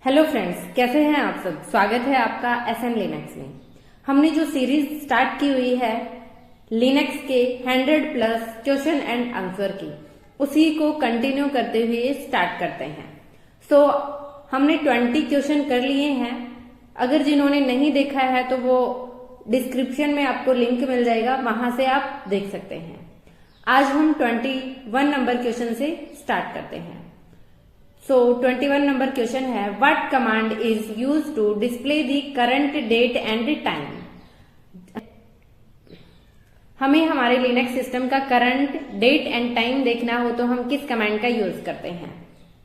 Hello friends, कैसे हैं आप सब। स्वागत है आपका एसएम लिनक्स में। हमने जो सीरीज स्टार्ट की हुई है लिनक्स के 100+ क्वेश्चन एंड आंसर की, उसी को कंटिन्यू करते हुए स्टार्ट करते हैं। सो हमने 20 क्वेश्चन कर लिए हैं। अगर जिन्होंने नहीं देखा है तो वो डिस्क्रिप्शन में आपको लिंक मिल जाएगा, वहां से आप देख सकते हैं। आज हम 21 नंबर क्वेश्चन से स्टार्ट करते हैं। So 21 नंबर क्वेश्चन है, what command is use to display the current date and time. हमें हमारे लिनक्स सिस्टम का करंट डेट एंड टाइम देखना हो तो हम किस कमांड का यूज करते हैं?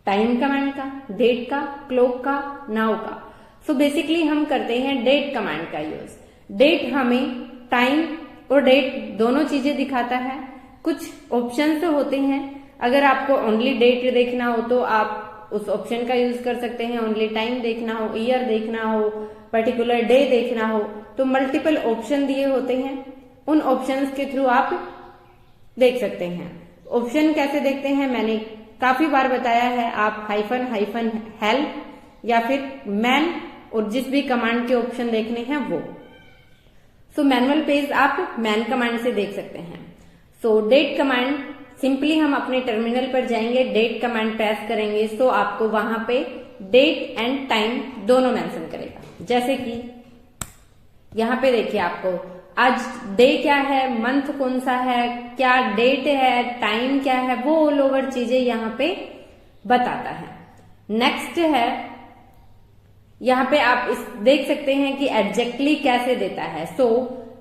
टाइम कमांड का, डेट का, क्लॉक का, नाउ का। सो बेसिकली हम करते हैं डेट कमांड का यूज। डेट हमें टाइम और डेट दोनों चीजें दिखाता है। कुछ ऑप्शंस होते हैं, अगर आपको ओनली डेट देखना हो तो आप उस ऑप्शन का यूज कर सकते हैं। ओनली टाइम देखना हो, ईयर देखना हो, पर्टिकुलर डे देखना हो, तो मल्टीपल ऑप्शन दिए होते हैं। उन ऑप्शंस के थ्रू आप देख सकते हैं। ऑप्शन कैसे देखते हैं मैंने काफी बार बताया है। आप हाइफन हेल्प या फिर मैन और जिस भी कमांड के ऑप्शन देखने हैं वो। सो मैनुअल पेज आप मैन कमांड से देख सकते हैं। सो डेट कमांड सिंपली हम अपने टर्मिनल पर जाएंगे, डेट कमांड प्रेस करेंगे तो आपको वहां पे डेट एंड टाइम दोनों मेंशन करेगा। जैसे कि यहाँ पे देखिए, आपको आज डे क्या है, मंथ कौन सा है, क्या डेट है, टाइम क्या है, वो ऑल ओवर चीजें यहाँ पे बताता है। नेक्स्ट है, यहाँ पे आप इस देख सकते हैं कि एग्जैक्टली कैसे देता है। सो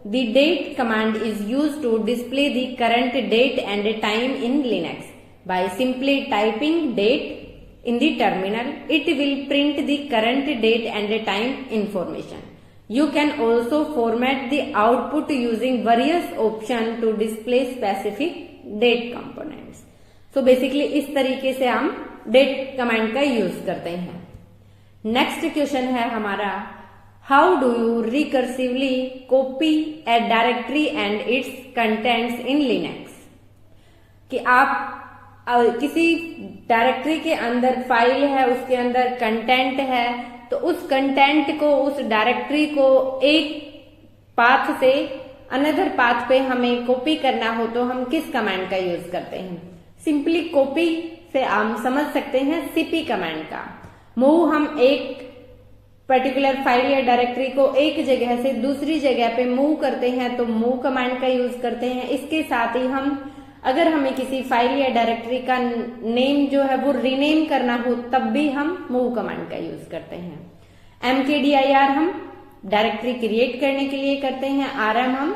the date command is used to display the current date and time in Linux. By simply typing date in the terminal, it will print the current date and time information. You can also format the output using various options to display specific date components. So basically इस तरीके से हम date command का use करते हैं। Next question है हमारा, How do you recursively copy a directory and its contents in Linux? कि आप किसी डायरेक्टरी के अंदर फाइल है, उसके अंदर कंटेंट है, तो उस कंटेंट को, उस डायरेक्टरी को एक पाथ से अनदर पाथ पे हमें कॉपी करना हो तो हम किस कमांड का यूज करते हैं? सिंपली कॉपी से हम समझ सकते हैं सीपी कमांड का। मूव हम एक पर्टिकुलर फाइल या डायरेक्टरी को एक जगह से दूसरी जगह पे मूव करते हैं तो मूव कमांड का यूज करते हैं। इसके साथ ही हम अगर हमें किसी फाइल या डायरेक्टरी का नेम जो है वो रीनेम करना हो तब भी हम मूव कमांड का यूज करते हैं। mkdir हम डायरेक्टरी क्रिएट करने के लिए करते हैं, rm हम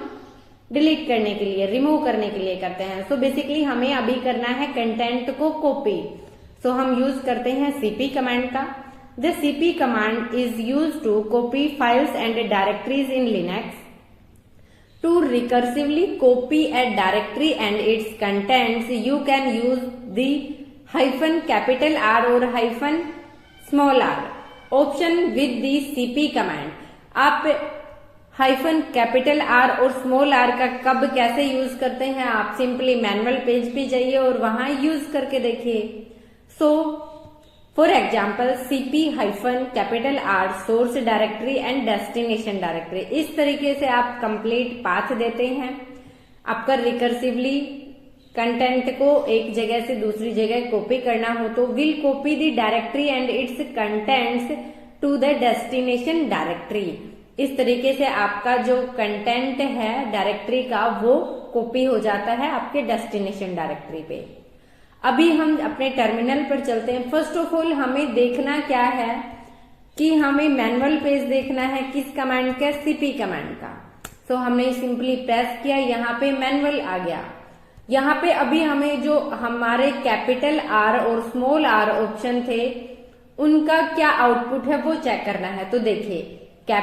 डिलीट करने के लिए, रिमूव करने के लिए करते हैं। सो बेसिकली हमें अभी करना है कंटेंट को कॉपी, सो हम यूज करते हैं cp कमांड का। The cp command is used to copy files and directories in Linux. To recursively copy a directory and its contents, you can use the -R or -r option with the cp command. आप -R और r का कब कैसे use करते हैं, आप simply manual page पे जाइए और वहां यूज करके देखिए। So for example cp-R source directory and destination directory, इस तरीके से आप कंप्लीट पाथ देते हैं। आपका रिकर्सिवली कंटेंट को एक जगह से दूसरी जगह कॉपी करना हो तो will copy the directory and its contents to the destination directory. इस तरीके से आपका जो कंटेंट है डायरेक्टरी का वो कॉपी हो जाता है आपके डेस्टिनेशन डायरेक्टरी पे। अभी हम अपने टर्मिनल पर चलते हैं। फर्स्ट ऑफ ऑल हमें देखना क्या है कि हमें मैनुअल पेज देखना है किस कमांड का, सीपी कमांड का। सो हमने सिंपली प्रेस किया, यहाँ पे मैनुअल आ गया। यहाँ पे अभी हमें जो हमारे R और r ऑप्शन थे उनका क्या आउटपुट है वो चेक करना है। तो देखिए, R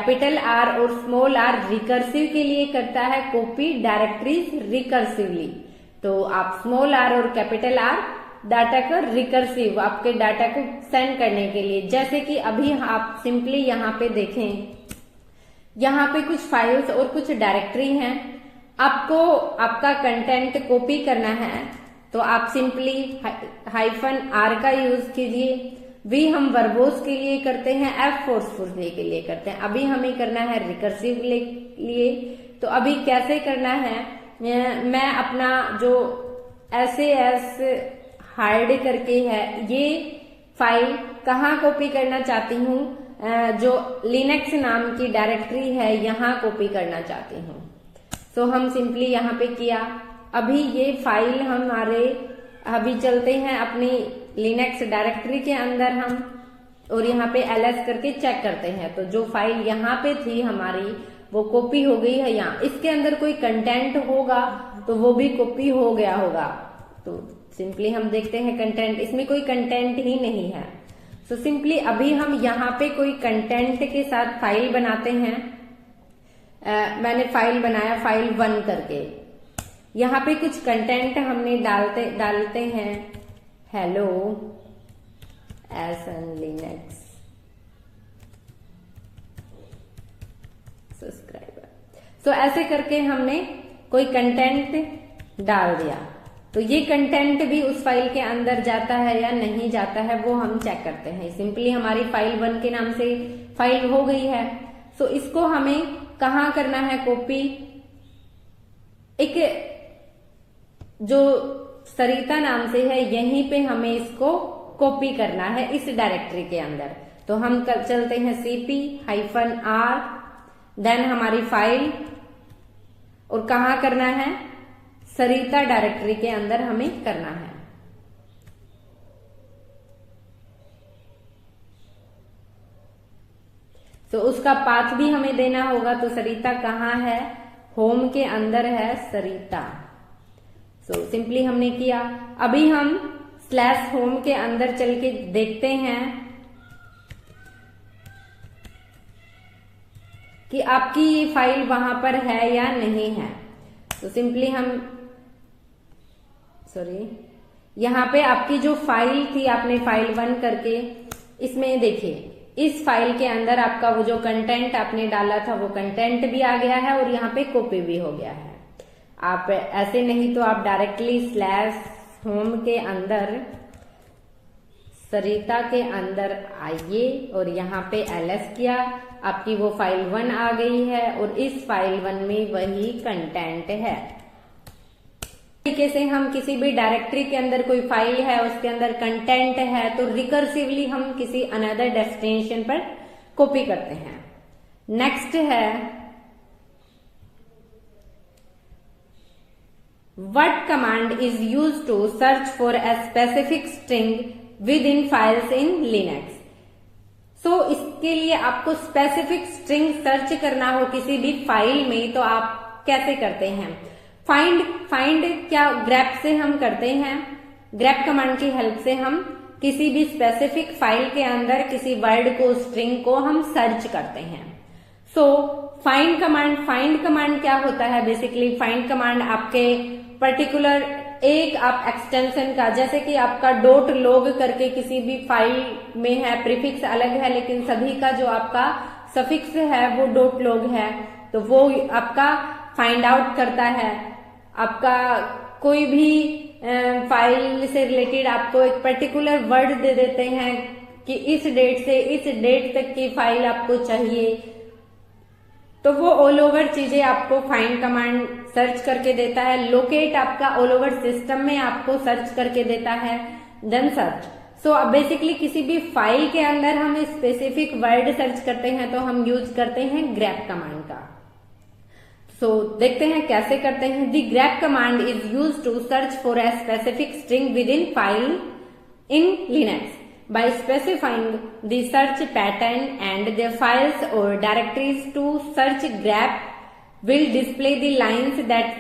और r रिकर्सिव के लिए करता है कॉपी डायरेक्टरीज रिकर्सिवली, तो आप r और R डाटा का रिकर्सिव आपके डाटा को सेंड करने के लिए। जैसे कि अभी आप सिंपली यहाँ पे देखें, यहाँ पे कुछ फाइल्स और कुछ डायरेक्टरी हैं, आपको आपका कंटेंट कॉपी करना है तो आप सिंपली -R का यूज कीजिए। V हम वर्बोस के लिए करते हैं, F फोर्सफुली के लिए करते हैं। अभी हमें करना है रिकर्सिव लिए। तो अभी कैसे करना है, मैं अपना जो SAS हार्ड करके है ये फाइल कहाँ कॉपी करना चाहती हूँ, जो लिनक्स नाम की डायरेक्टरी है यहाँ कॉपी करना चाहती हूँ। तो हम सिंपली यहाँ पे किया। अभी ये फाइल हमारे, अभी चलते हैं अपनी लिनक्स डायरेक्टरी के अंदर हम, और यहाँ पे ls करके चेक करते हैं। तो जो फाइल यहाँ पे थी हमारी वो कॉपी हो गई है यहाँ। इसके अंदर कोई कंटेंट होगा तो वो भी कॉपी हो गया होगा। तो सिंपली हम देखते हैं कंटेंट, इसमें कोई कंटेंट ही नहीं है। तो सिंपली अभी हम यहाँ पे कोई कंटेंट के साथ फाइल बनाते हैं। मैंने फाइल बनाया फाइल 1 करके। यहाँ पे कुछ कंटेंट हमने डालते हैं, हेलो एसन लिनक्स सब्सक्राइबर। तो ऐसे करके हमने कोई कंटेंट डाल दिया। तो ये कंटेंट भी उस फाइल के अंदर जाता है या नहीं जाता है वो हम चेक करते हैं। सिंपली हमारी फाइल 1 के नाम से फाइल हो गई है। तो इसको हमें कहाँ करना है कॉपी, एक जो सरिता नाम से है यहीं पे हमें इसको कॉपी करना है इस डायरेक्टरी के अंदर। तो हम चलते हैं cp-r, देन हमारी फाइल, और कहाँ करना है, सरिता डायरेक्टरी के अंदर हमें करना है। तो उसका पाथ भी हमें देना होगा। तो सरिता कहाँ है, होम के अंदर है सरिता। तो सिंपली हमने किया। अभी हम /होम के अंदर चल के देखते हैं कि आपकी ये फाइल वहां पर है या नहीं है। तो सिंपली हम यहाँ पे आपकी जो फाइल थी आपने फाइल 1 करके, इसमें देखिए इस फाइल के अंदर आपका वो जो कंटेंट आपने डाला था वो कंटेंट भी आ गया है और यहाँ पे कॉपी भी हो गया है। आप ऐसे नहीं तो आप डायरेक्टली /होम के अंदर सरिता के अंदर आइए और यहाँ पे ls किया, आपकी वो फाइल 1 आ गई है और इस फाइल 1 में वही कंटेंट है। तरीके से हम किसी भी डायरेक्टरी के अंदर कोई फाइल है उसके अंदर कंटेंट है तो रिकर्सिवली हम किसी अनदर डेस्टिनेशन पर कॉपी करते हैं। नेक्स्ट है what command is used to search for a specific string within files in Linux. So इसके लिए आपको स्पेसिफिक स्ट्रिंग सर्च करना हो किसी भी फाइल में तो आप कैसे करते हैं, फाइंड क्या ग्रेप से हम करते हैं। ग्रेप कमांड की हेल्प से हम किसी भी स्पेसिफिक फाइल के अंदर किसी वर्ड को, स्ट्रिंग को हम सर्च करते हैं। सो फाइंड कमांड क्या होता है, बेसिकली फाइंड कमांड आपके पर्टिकुलर एक आप एक्सटेंशन का, जैसे कि आपका .log करके किसी भी फाइल में है, प्रीफिक्स अलग है लेकिन सभी का जो आपका सफिक्स है वो .log है, तो वो आपका फाइंड आउट करता है। आपका कोई भी फाइल से रिलेटेड आपको एक पर्टिकुलर वर्ड दे देते हैं कि इस डेट से इस डेट तक की फाइल आपको चाहिए, तो वो ऑल ओवर चीजें आपको फाइंड कमांड सर्च करके देता है। लोकेट आपका ऑल ओवर सिस्टम में आपको सर्च करके देता है, देन सर्च। सो बेसिकली किसी भी फाइल के अंदर हम स्पेसिफिक वर्ड सर्च करते हैं तो हम यूज करते हैं ग्रेप कमांड का। सो देखते हैं कैसे करते हैं। The grep command is use to search for a specific string within file in Linux by specifying the search pattern and the files or directories to search grep will display the lines that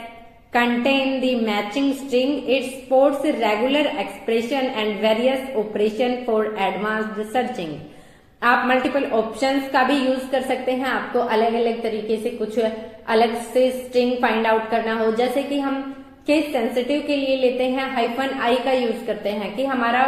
contain the matching string. It supports regular expression and various operation for advanced searching. आप multiple options का भी use कर सकते हैं। आपको अलग अलग तरीके से कुछ अलग से स्ट्रिंग फाइंड आउट करना हो, जैसे कि हम केस सेंसिटिव के लिए लेते हैं -i का यूज करते हैं कि हमारा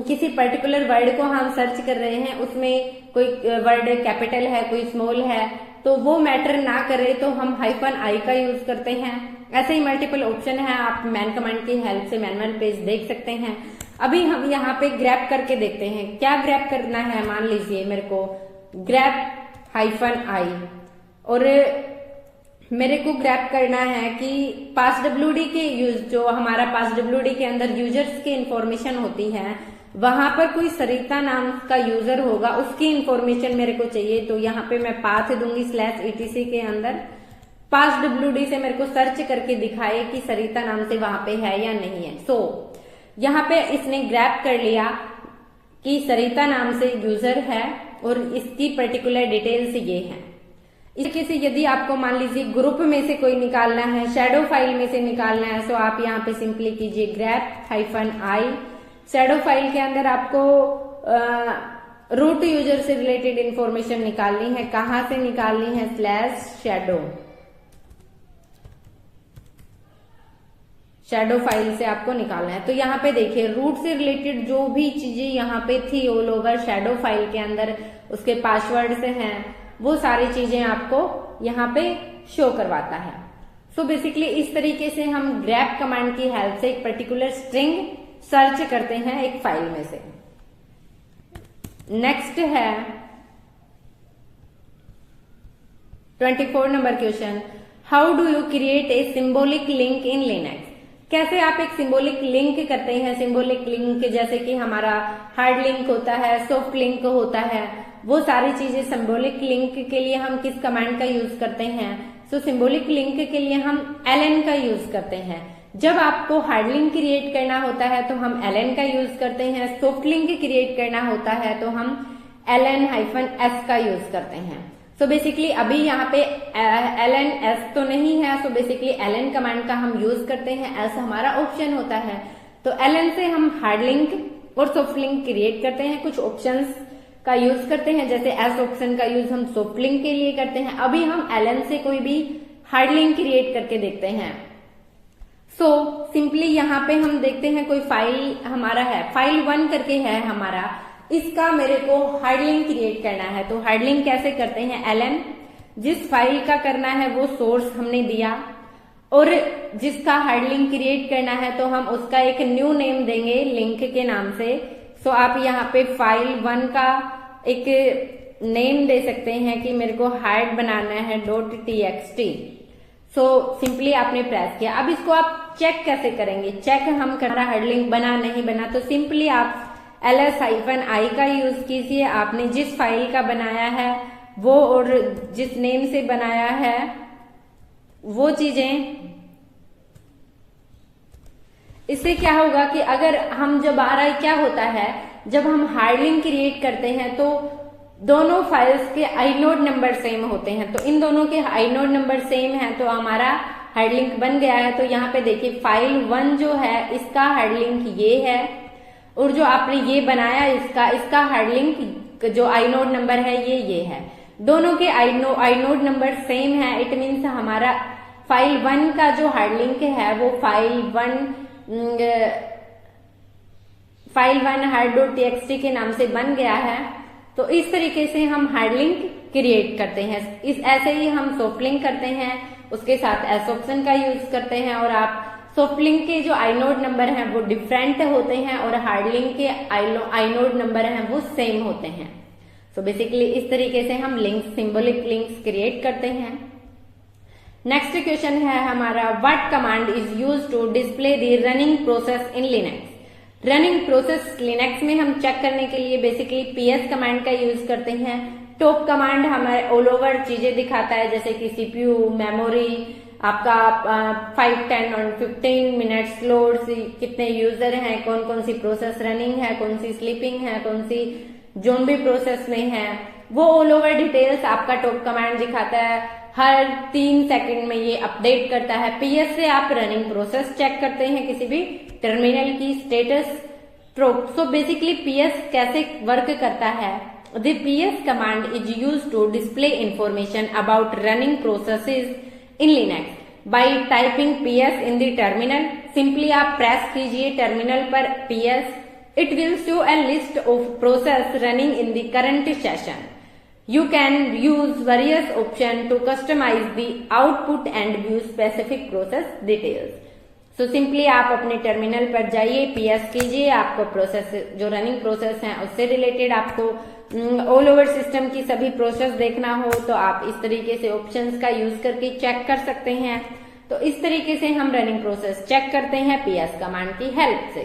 किसी पर्टिकुलर वर्ड को हम सर्च कर रहे हैं, उसमें कोई वर्ड कैपिटल है कोई स्मॉल है तो वो मैटर ना करे तो हम -i का यूज करते हैं। ऐसे ही मल्टीपल ऑप्शन है, आप मैन कमांड की हेल्प से मैनुअल पेज देख सकते हैं। अभी हम यहाँ पे ग्रैप करके देखते हैं, क्या ग्रैप करना है। मान लीजिए मेरे को ग्रैप -i और मेरे को ग्रैप करना है कि PassWD के यूज, जो हमारा PassWD के अंदर यूजर्स की इंफॉर्मेशन होती है, वहां पर कोई सरिता नाम का यूजर होगा, उसकी इंफॉर्मेशन मेरे को चाहिए। तो यहाँ पे मैं पाथ दूंगी /etc के अंदर, PassWD से मेरे को सर्च करके दिखाए कि सरिता नाम से वहां पे है या नहीं है। सो यहाँ पे इसने ग्रैप कर लिया कि सरिता नाम से यूजर है और इसकी पर्टिकुलर डिटेल्स ये है। इस तरीके से यदि आपको मान लीजिए ग्रुप में से कोई निकालना है, शैडो फाइल में से निकालना है, तो आप यहाँ पे सिंपली कीजिए ग्रैप -i। शैडो फाइल के अंदर आपको रूट यूजर से रिलेटेड इंफॉर्मेशन निकालनी है। कहां से निकालनी है? /shadow, शैडो फाइल से आपको निकालना है। तो यहाँ पे देखिए रूट से रिलेटेड जो भी चीजें यहाँ पे थी ऑल ओवर शैडो फाइल के अंदर, उसके पासवर्ड से हैं, वो सारी चीजें आपको यहाँ पे शो करवाता है। सो बेसिकली इस तरीके से हम ग्रैप कमांड की हेल्प से एक पर्टिकुलर स्ट्रिंग सर्च करते हैं एक फाइल में से। नेक्स्ट है 24 number question, how do you create a symbolic link in Linux. कैसे आप एक सिंबॉलिक लिंक करते हैं। सिंबॉलिक लिंक जैसे कि हमारा हार्ड लिंक होता है, सॉफ्ट लिंक होता है, वो सारी चीजें सिंबॉलिक लिंक के लिए हम किस कमांड का यूज करते हैं। सो सिंबॉलिक लिंक के लिए हम ln का यूज करते हैं। जब आपको हार्ड लिंक क्रिएट करना होता है तो हम ln का यूज करते हैं। सॉफ्ट लिंक क्रिएट करना होता है तो हम ln-s का यूज करते हैं। सो बेसिकली अभी यहाँ पे ln-s तो नहीं है, सो बेसिकली ln कमांड का हम यूज करते हैं, s हमारा ऑप्शन होता है। तो ln से हम हार्ड लिंक और सॉफ्ट लिंक क्रिएट करते हैं, कुछ ऑप्शंस का यूज करते हैं, जैसे s ऑप्शन का यूज हम सॉफ्ट लिंक के लिए करते हैं। अभी हम ln से कोई भी हार्ड लिंक क्रिएट करके देखते हैं। सो सिंपली यहाँ पे हम देखते हैं कोई फाइल हमारा है, फाइल 1 करके है हमारा, इसका मेरे को हार्ड लिंक क्रिएट करना है। तो हार्ड लिंक कैसे करते हैं? ln, जिस फाइल का करना है वो सोर्स हमने दिया और जिसका हार्ड लिंक क्रिएट करना है तो हम उसका एक न्यू नेम देंगे लिंक के नाम से। सो आप यहाँ पे फाइल 1 का एक नेम दे सकते हैं कि मेरे को हार्ड बनाना है .txt। सो सिंपली आपने प्रेस किया। अब इसको आप चेक कैसे करेंगे? चेक हम करना हार्ड लिंक बना नहीं बना, तो सिंपली आप ls-i का यूज कीजिए। आपने जिस फाइल का बनाया है वो और जिस नेम से बनाया है वो चीजें, इससे क्या होगा कि अगर हम जब आ रहा है, क्या होता है जब हम हार्ड लिंक क्रिएट करते हैं तो दोनों फाइल्स के आइनोड नंबर सेम होते हैं। तो इन दोनों के आइनोड नंबर सेम है तो हमारा हार्ड लिंक बन गया है। तो यहाँ पे देखिए फाइल 1 जो है इसका हार्ड लिंक ये है और जो आपने ये बनाया इसका हार्ड लिंक जो आइनोड नंबर है ये है। दोनों के आइनोड नंबर सेम है। इट मीन्स हमारा फाइल 1 का जो हार्ड लिंक है वो फाइल 1 hard.txt के नाम से बन गया है। तो इस तरीके से हम हार्ड लिंक क्रिएट करते हैं। ऐसे ही हम सॉफ्ट लिंक करते हैं, उसके साथ s ऑप्शन का यूज करते हैं। और आप सॉफ्ट लिंक के जो आइनोड नंबर हैं वो डिफरेंट होते हैं और हार्ड लिंक के आइनोड नंबर हैं वो सेम होते हैं। सो बेसिकली इस तरीके से हम लिंक्स, सिंबॉलिक लिंक्स क्रिएट करते हैं। नेक्स्ट क्वेश्चन है हमारा, what command is use to display the running process in Linux. Running process Linux में हम चेक करने के लिए बेसिकली ps कमांड का यूज करते हैं। टॉप कमांड हमारे ऑल ओवर चीजें दिखाता है, जैसे कि CPU, मेमोरी, आपका 5, 10 और 15 मिनट स्लोट्स, कितने यूजर हैं, कौन कौन सी प्रोसेस रनिंग है, कौन सी स्लीपिंग है, कौन सी ज़ोंबी प्रोसेस में है, वो ऑल ओवर डिटेल्स आपका टॉप कमांड दिखाता है। हर 3 सेकंड में ये अपडेट करता है। PS से आप रनिंग प्रोसेस चेक करते हैं, किसी भी टर्मिनल की स्टेटस ट्रोप। सो बेसिकली PS कैसे वर्क करता है? The PS command is use to display information about running processes in Linux by typing PS in the terminal. Simply आप प्रेस कीजिए टर्मिनल पर PS, it will show a list of process running in the current session. You can use various options to customize the output and view specific process details. So simply आप अपने terminal पर जाइए, PS कीजिए, आपको process जो running process है उससे related आपको ऑल ओवर सिस्टम की सभी प्रोसेस देखना हो तो आप इस तरीके से ऑप्शंस का यूज करके चेक कर सकते हैं। तो इस तरीके से हम रनिंग प्रोसेस चेक करते हैं PS कमांड की हेल्प से।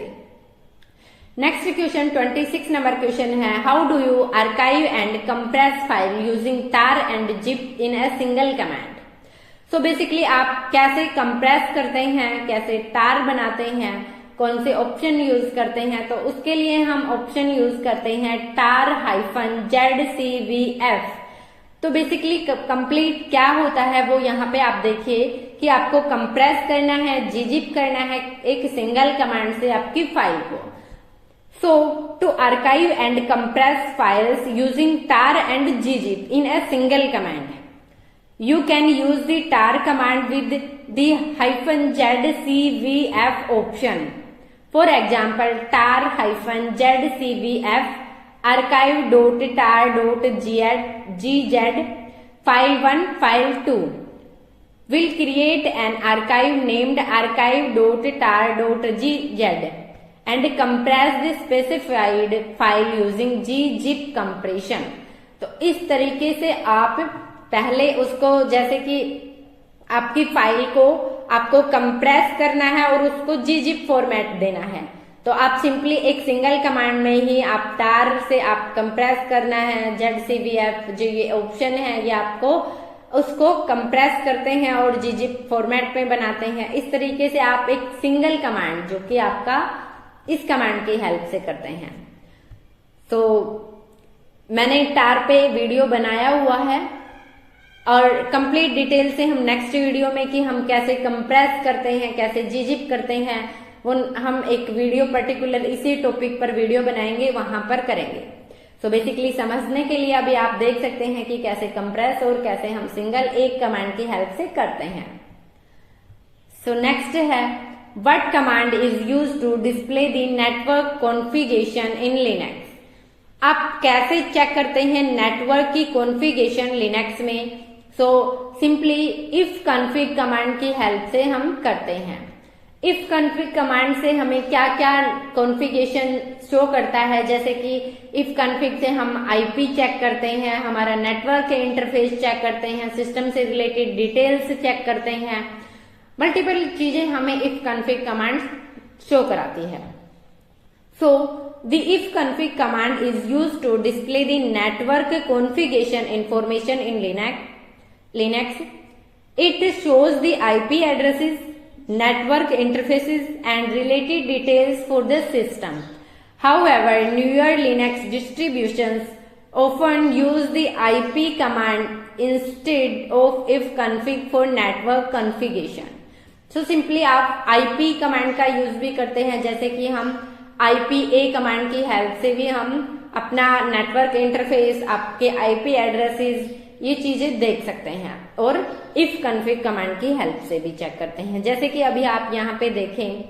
नेक्स्ट क्वेश्चन 26 नंबर क्वेश्चन है, how do you archive and compress file using tar and zip in a single command. So basically आप कैसे कंप्रेस करते हैं, कैसे tar बनाते हैं, कौन से ऑप्शन यूज करते हैं, तो उसके लिए हम ऑप्शन यूज करते हैं tar-ZCVF। तो बेसिकली कंप्लीट क्या होता है वो यहाँ पे आप देखिए कि आपको कंप्रेस करना है, gzip करना है एक सिंगल कमांड से आपकी फाइल को। So to archive and compress files using tar and gzip in a single command, you can use the tar command with the -ZCVF option. For example, tar-ZCVF archive.tar.gz file1 file2 will create an archive named archive.tar.gz and compress the specified file using gzip compression। तो इस तरीके से आप पहले उसको, जैसे कि आपकी फाइल को आपको कंप्रेस करना है और उसको gzip फॉर्मेट देना है, तो आप सिंपली एक सिंगल कमांड में ही आप tar से आप कंप्रेस करना है, ZCVF जो ये ऑप्शन है ये आपको उसको कंप्रेस करते हैं और gzip फॉर्मेट में बनाते हैं। इस तरीके से आप एक सिंगल कमांड जो कि आपका इस कमांड की हेल्प से करते हैं। तो मैंने tar पे वीडियो बनाया हुआ है और कंप्लीट डिटेल से हम नेक्स्ट वीडियो में कि हम कैसे कंप्रेस करते हैं, कैसे gzip करते हैं, वो हम एक वीडियो पर्टिकुलर इसी टॉपिक पर वीडियो बनाएंगे, वहां पर करेंगे। सो बेसिकली समझने के लिए अभी आप देख सकते हैं कि कैसे कंप्रेस और कैसे हम सिंगल एक कमांड की हेल्प से करते हैं। सो नेक्स्ट है, what command is used to display the network configuration in Linux. आप कैसे चेक करते हैं नेटवर्क की कॉन्फ़िगरेशन लिनक्स में। So simply if config command की हेल्प से हम करते हैं। इफ कॉन्फ़िग कमांड से हमें क्या क्या कॉन्फ़िगरेशन शो करता है, जैसे कि इफ कॉन्फ़िग से हम IP चेक करते हैं, हमारा नेटवर्क के इंटरफेस चेक करते हैं, सिस्टम से रिलेटेड डिटेल्स चेक करते हैं, मल्टीपल चीजें हमें इफ कॉन्फ़िग कमांड शो कराती है। सो the if config command is used to display the network configuration information in Linux. It shows the IP addresses, network interfaces and related details for the system. However, newer Linux distributions often use the IP command instead of if config for network configuration. So simply आप IP command का use भी करते हैं, जैसे कि हम IPA command की help से भी हम अपना नेटवर्क इंटरफेस, आपके IP एड्रेसेस, ये चीजें देख सकते हैं और इफ कॉन्फ़िग कमांड की हेल्प से भी चेक करते हैं। जैसे कि अभी आप यहाँ पे देखें,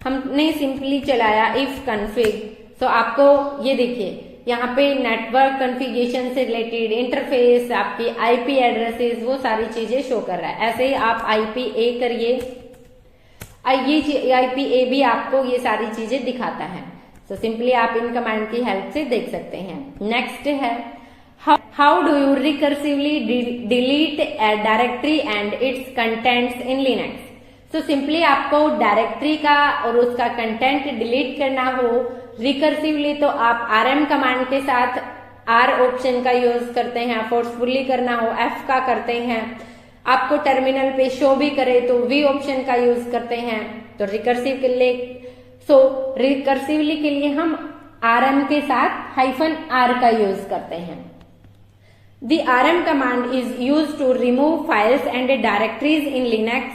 हमने सिंपली चलाया इफ कॉन्फ़िग, तो आपको ये देखिए यहाँ पे नेटवर्क कॉन्फ़िगरेशन से रिलेटेड इंटरफेस, आपकी IP एड्रेसेस, वो सारी चीजें शो कर रहा है। ऐसे ही आप IPA करिए, ये IPA भी आपको ये सारी चीजें दिखाता है। तो सिंपली आप इन कमांड की हेल्प से देख सकते हैं। नेक्स्ट है, how do you recursively delete A directory and its contents in Linux. तो सिंपली आपको डायरेक्टरी का और उसका कंटेंट डिलीट करना हो रिकर्सिवली, तो आप RM कमांड के साथ R ऑप्शन का यूज करते हैं। फोर्सफुली करना हो F का करते हैं। आपको टर्मिनल पे शो भी करे तो V ऑप्शन का यूज करते हैं। तो रिकर्सिव के लिए, रिकर्सिवली के लिए हम RM के साथ -R का यूज करते हैं। The RM command is used to remove files and directories in Linux.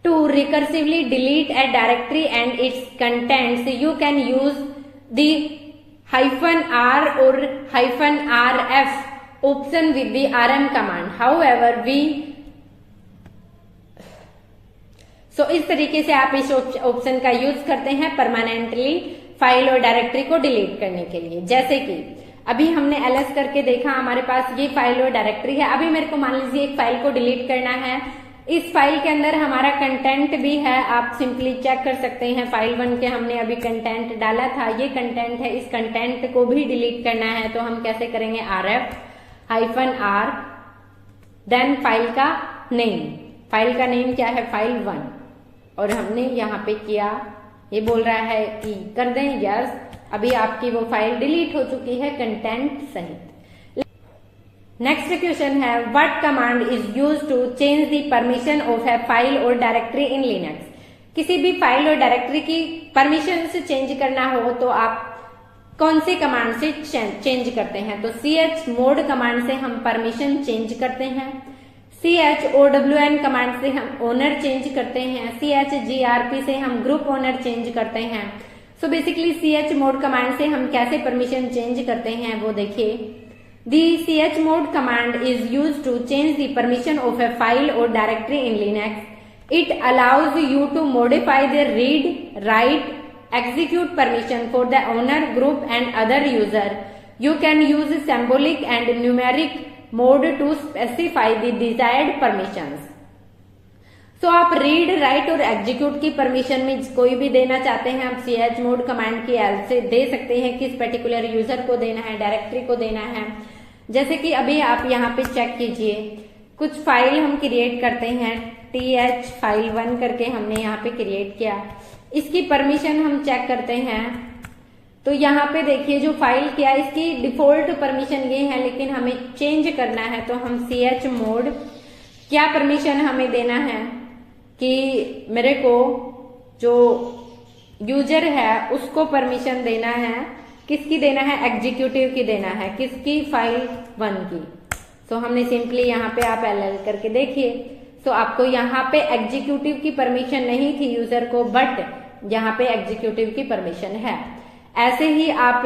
To recursively delete a directory and its contents, you can use the -R or -RF option with the RM command. However, इस तरीके से आप इस option का use करते हैं permanently file और directory को डिलीट करने के लिए। जैसे कि अभी हमने LS करके देखा, हमारे पास ये फाइल और डायरेक्टरी है। अभी मेरे को मान लीजिए एक फाइल को डिलीट करना है, इस फाइल के अंदर हमारा कंटेंट भी है, आप सिंपली चेक कर सकते हैं। फाइल 1 के हमने अभी कंटेंट डाला था, ये कंटेंट है। इस कंटेंट को भी डिलीट करना है तो हम कैसे करेंगे, RF-R, देन फाइल का नेम। फाइल का नेम क्या है, फाइल 1, और हमने यहाँ पे किया, ये बोल रहा है कि कर दें यस। अभी आपकी वो फाइल डिलीट हो चुकी है कंटेंट सहित। नेक्स्ट क्वेश्चन है, what command is use to change the permission of a file और डायरेक्टरी इन लिनक्स। किसी भी फाइल और डायरेक्टरी की परमिशन से चेंज करना हो तो आप कौन सी कमांड से चेंज करते हैं, तो chmod कमांड से हम परमिशन चेंज करते हैं, chown कमांड से हम ओनर चेंज करते हैं, chgrp से हम ग्रुप ओनर चेंज करते हैं। सो बेसिकली chmod कमांड से हम कैसे परमिशन चेंज करते हैं वो देखिए। The chmod command is used to change the permission of a file or directory in Linux. It allows you to modify the read, write, execute permission for the owner, group and other user. You can use symbolic and numeric mode to specify the desired permissions. So आप read, write और execute की permission में कोई भी देना चाहते हैं, आप chmod command की हेल्प से दे सकते हैं। किस पर्टिकुलर यूजर को देना है, डायरेक्टरी को देना है। जैसे कि अभी आप यहाँ पे चेक कीजिए, कुछ फाइल हम क्रिएट करते हैं, th फाइल 1 करके हमने यहाँ पे क्रिएट किया। इसकी परमिशन हम चेक करते हैं तो यहाँ पे देखिए जो फाइल किया इसकी डिफॉल्ट परमिशन ये है, लेकिन हमें चेंज करना है तो हम chmod क्या परमिशन हमें देना है कि मेरे को जो यूजर है उसको परमिशन देना है। किसकी देना है, एग्जीक्यूटिव की देना है, किसकी, फाइल 1 की। सो हमने सिंपली यहाँ पे आप LL करके देखिए। सो आपको यहाँ पे एग्जीक्यूटिव की परमिशन नहीं थी यूजर को, बट यहाँ पे एग्जीक्यूटिव की परमिशन है। ऐसे ही आप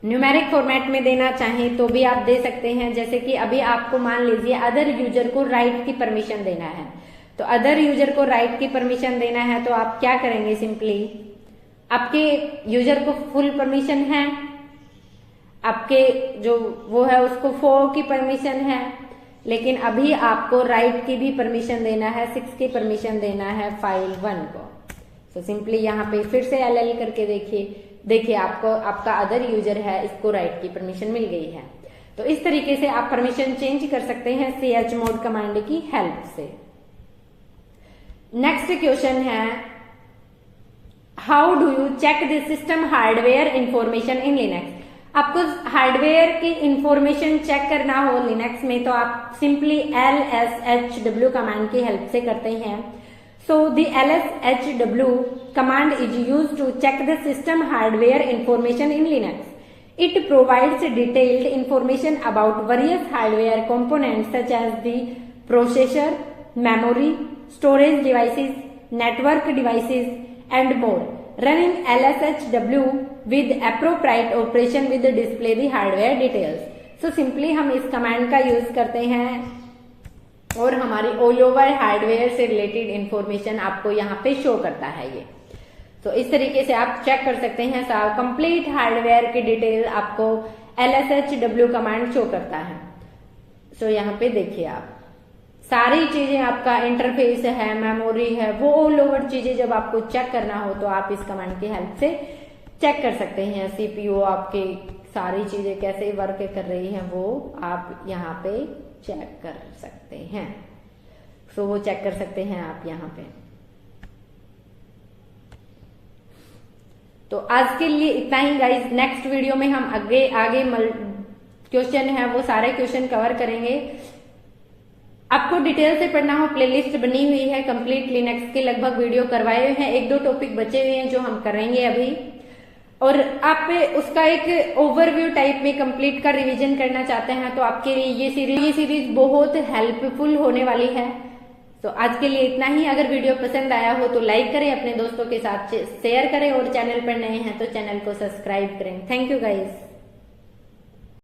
न्यूमेरिक फॉर्मेट में देना चाहें तो भी आप दे सकते हैं। जैसे कि अभी आपको मान लीजिए अदर यूजर को राइट की परमिशन देना है, तो अदर यूजर को राइट की परमिशन देना है तो आप क्या करेंगे, सिंपली आपके यूजर को फुल परमिशन है, आपके जो वो है उसको 4 की परमिशन है, लेकिन अभी आपको राइट की भी परमिशन देना है, 6 की परमिशन देना है फाइल 1 को। तो सिंपली यहाँ पे फिर से LL करके देखिए आपको आपका अदर यूजर है, इसको राइट की परमिशन मिल गई है। तो इस तरीके से आप परमिशन चेंज कर सकते हैं chmod कमांड की हेल्प से। नेक्स्ट क्वेश्चन है, how do you check the system hardware information in Linux. आपको हार्डवेयर की इंफॉर्मेशन चेक करना हो लिनक्स में तो आप सिंपली lshw कमांड की हेल्प से करते हैं। So the lshw command is used to check the system hardware information in Linux. It provides detailed information about various hardware components such as the processor, memory, storage devices, network devices and more. Running lshw with appropriate operation with display the hardware details. So simply हम इस command का use करते हैं और हमारी all over hardware से related information आपको यहाँ पे शो करता है ये। तो इस तरीके से आप चेक कर सकते हैं, कंप्लीट हार्डवेयर की डिटेल आपको lshw कमांड शो करता है। सो यहाँ पे देखिए आप सारी चीजें, आपका इंटरफेस है, मेमोरी है, वो ऑल ओवर चीजें जब आपको चेक करना हो तो आप इस कमांड की हेल्प से चेक कर सकते हैं। CPU आपकी सारी चीजें कैसे वर्क कर रही हैं वो आप यहाँ पे चेक कर सकते हैं। सो वो चेक कर सकते हैं आप यहाँ पे। तो आज के लिए इतना ही गाइज। नेक्स्ट वीडियो में हम आगे क्वेश्चन है वो सारे क्वेश्चन कवर करेंगे। आपको डिटेल से पढ़ना हो, प्लेलिस्ट बनी हुई है कंप्लीट लिनक्स के, लगभग वीडियो करवाए हुए हैं। 1-2 टॉपिक बचे हुए हैं जो हम करेंगे अभी, और आप उसका एक ओवरव्यू टाइप में कंप्लीट का रिवीजन करना चाहते हैं तो आपके लिए ये सीरीज बहुत हेल्पफुल होने वाली है। तो आज के लिए इतना ही। अगर वीडियो पसंद आया हो तो लाइक करें, अपने दोस्तों के साथ शेयर करें, और चैनल पर नए हैं तो चैनल को सब्सक्राइब करें। Thank you guys.